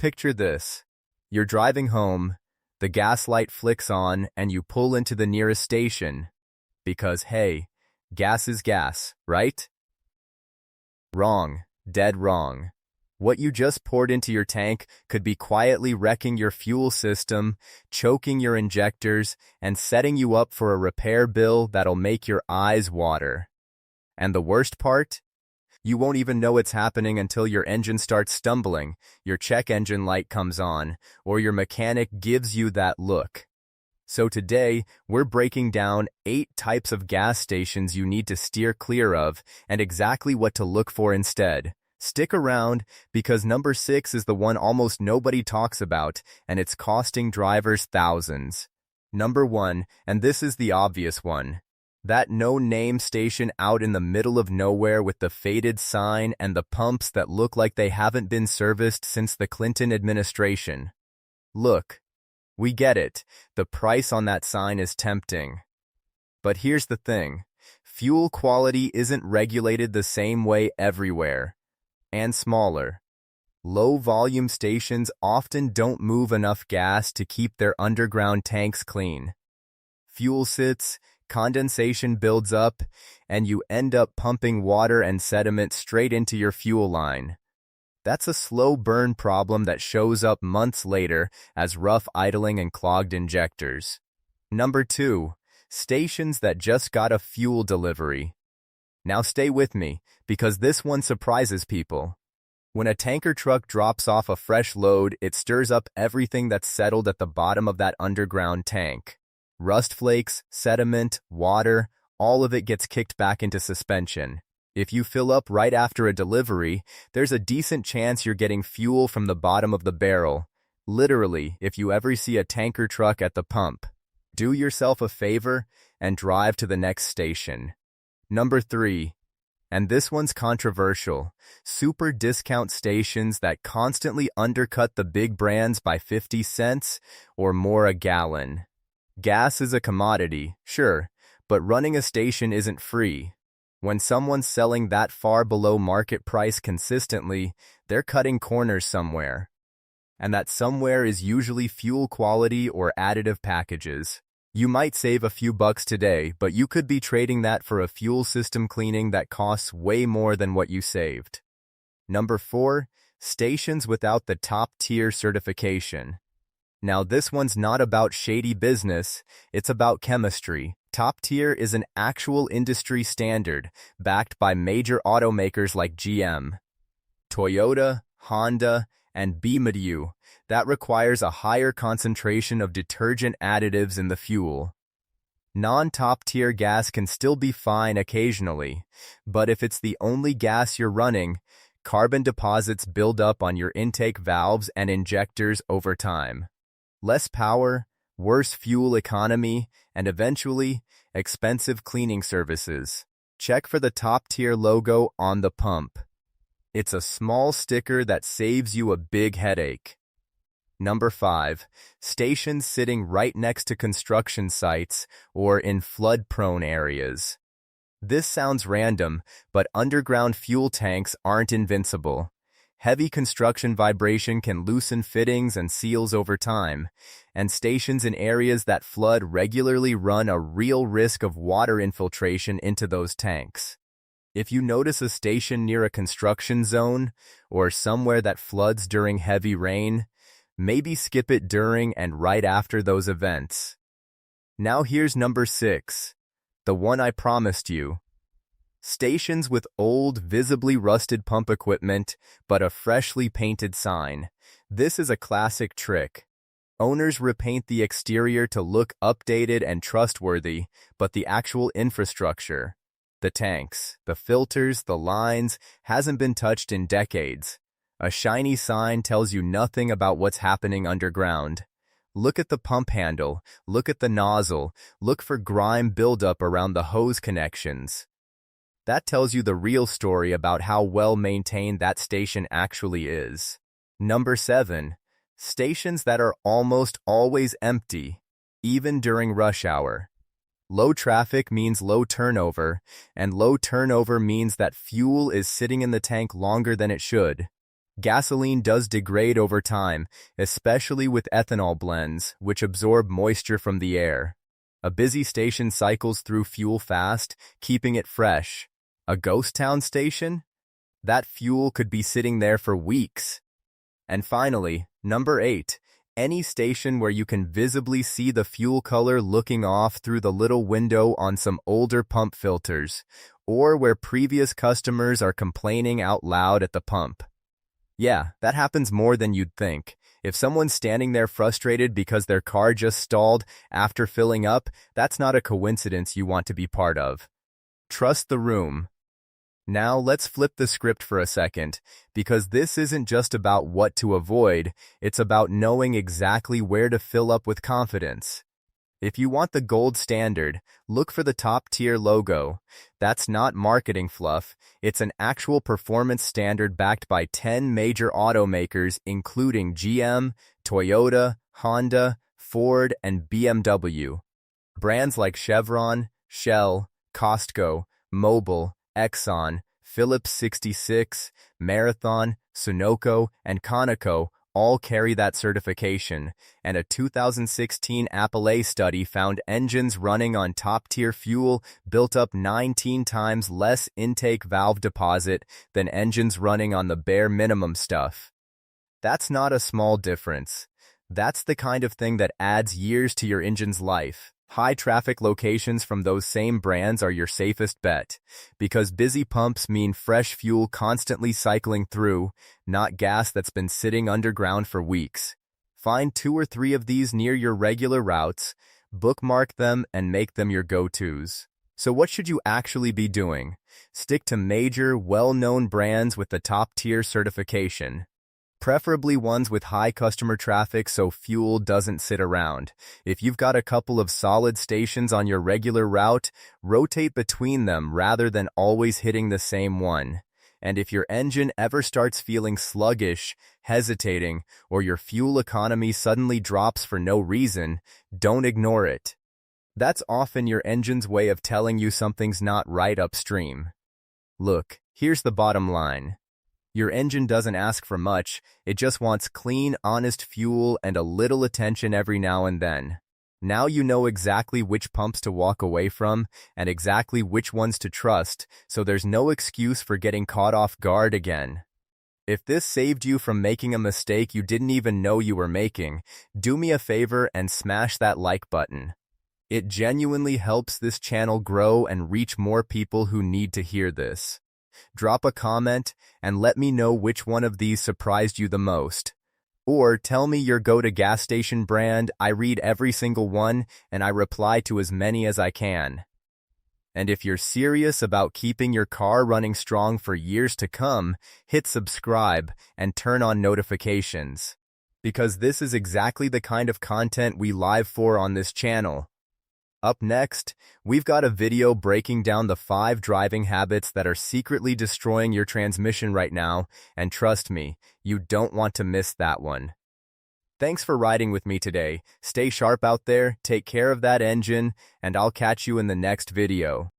picture this. You're driving home, the gas light flicks on, and you pull into the nearest station. Because, hey, gas is gas, right? Wrong. Dead wrong. What you just poured into your tank could be quietly wrecking your fuel system, choking your injectors, and setting you up for a repair bill that'll make your eyes water. And the worst part? You won't even know it's happening until your engine starts stumbling, your check engine light comes on, or your mechanic gives you that look. So today, we're breaking down 8 types of gas stations you need to steer clear of and exactly what to look for instead. Stick around, because number 6 is the one almost nobody talks about, and it's costing drivers thousands. Number 1, and this is the obvious one. That no-name station out in the middle of nowhere with the faded sign and the pumps that look like they haven't been serviced since the Clinton administration. Look, we get it. The price on that sign is tempting. But here's the thing. Fuel quality isn't regulated the same way everywhere. And smaller. Low-volume stations often don't move enough gas to keep their underground tanks clean. Fuel sits, condensation builds up, and you end up pumping water and sediment straight into your fuel line. That's a slow burn problem that shows up months later as rough idling and clogged injectors. Number 2, stations that just got a fuel delivery. Now stay with me, because this one surprises people. When a tanker truck drops off a fresh load, it stirs up everything that's settled at the bottom of that underground tank. Rust flakes, sediment, water, all of it gets kicked back into suspension. If you fill up right after a delivery, there's a decent chance you're getting fuel from the bottom of the barrel. Literally, if you ever see a tanker truck at the pump, do yourself a favor and drive to the next station. Number 3, and this one's controversial, super discount stations that constantly undercut the big brands by 50 cents or more a gallon. Gas is a commodity, sure, but running a station isn't free. When someone's selling that far below market price consistently, they're cutting corners somewhere. And that somewhere is usually fuel quality or additive packages. You might save a few bucks today, but you could be trading that for a fuel system cleaning that costs way more than what you saved. Number 4, stations without the top-tier certification. Now this one's not about shady business, it's about chemistry. Top tier is an actual industry standard, backed by major automakers like GM, Toyota, Honda, and BMW, that requires a higher concentration of detergent additives in the fuel. Non-top tier gas can still be fine occasionally, but if it's the only gas you're running, carbon deposits build up on your intake valves and injectors over time. Less power, worse fuel economy, and eventually, expensive cleaning services. Check for the top-tier logo on the pump. It's a small sticker that saves you a big headache. Number 5, stations sitting right next to construction sites or in flood-prone areas. This sounds random, but underground fuel tanks aren't invincible. Heavy construction vibration can loosen fittings and seals over time, and stations in areas that flood regularly run a real risk of water infiltration into those tanks. If you notice a station near a construction zone or somewhere that floods during heavy rain, maybe skip it during and right after those events. Now here's number 6, the one I promised you. Stations with old, visibly rusted pump equipment, but a freshly painted sign. This is a classic trick. Owners repaint the exterior to look updated and trustworthy, but the actual infrastructure, the tanks, the filters, the lines, hasn't been touched in decades. A shiny sign tells you nothing about what's happening underground. Look at the pump handle, look at the nozzle, look for grime buildup around the hose connections. That tells you the real story about how well maintained that station actually is. Number 7, stations that are almost always empty, even during rush hour. Low traffic means low turnover, and low turnover means that fuel is sitting in the tank longer than it should. Gasoline does degrade over time, especially with ethanol blends, which absorb moisture from the air. A busy station cycles through fuel fast, keeping it fresh. A ghost town station? That fuel could be sitting there for weeks. And finally, number 8. Any station where you can visibly see the fuel color looking off through the little window on some older pump filters, or where previous customers are complaining out loud at the pump. Yeah, that happens more than you'd think. If someone's standing there frustrated because their car just stalled after filling up, that's not a coincidence you want to be part of. Trust the room. Now let's flip the script for a second, because this isn't just about what to avoid, it's about knowing exactly where to fill up with confidence. If you want the gold standard, look for the top-tier logo. That's not marketing fluff, it's an actual performance standard backed by 10 major automakers including GM, Toyota, Honda, Ford, and BMW. Brands like Chevron, Shell, Costco, Mobil, Exxon, Phillips 66, Marathon, Sunoco, and Conoco all carry that certification, and a 2016 AAA study found engines running on top-tier fuel built up 19 times less intake valve deposit than engines running on the bare minimum stuff. That's not a small difference. That's the kind of thing that adds years to your engine's life. High-traffic locations from those same brands are your safest bet, because busy pumps mean fresh fuel constantly cycling through, not gas that's been sitting underground for weeks. Find 2 or 3 of these near your regular routes, bookmark them, and make them your go-tos. So what should you actually be doing? Stick to major, well-known brands with the top-tier certification. Preferably ones with high customer traffic so fuel doesn't sit around. If you've got a couple of solid stations on your regular route, rotate between them rather than always hitting the same one. And if your engine ever starts feeling sluggish, hesitating, or your fuel economy suddenly drops for no reason, don't ignore it. That's often your engine's way of telling you something's not right upstream. Look, here's the bottom line. Your engine doesn't ask for much, it just wants clean, honest fuel and a little attention every now and then. Now you know exactly which pumps to walk away from and exactly which ones to trust, so there's no excuse for getting caught off guard again. If this saved you from making a mistake you didn't even know you were making, do me a favor and smash that like button. It genuinely helps this channel grow and reach more people who need to hear this. Drop a comment and let me know which one of these surprised you the most. Or tell me your go-to gas station brand. I read every single one and I reply to as many as I can. And if you're serious about keeping your car running strong for years to come, hit subscribe and turn on notifications. Because this is exactly the kind of content we live for on this channel. Up next, we've got a video breaking down the 5 driving habits that are secretly destroying your transmission right now, and trust me, you don't want to miss that one. Thanks for riding with me today. Stay sharp out there, take care of that engine, and I'll catch you in the next video.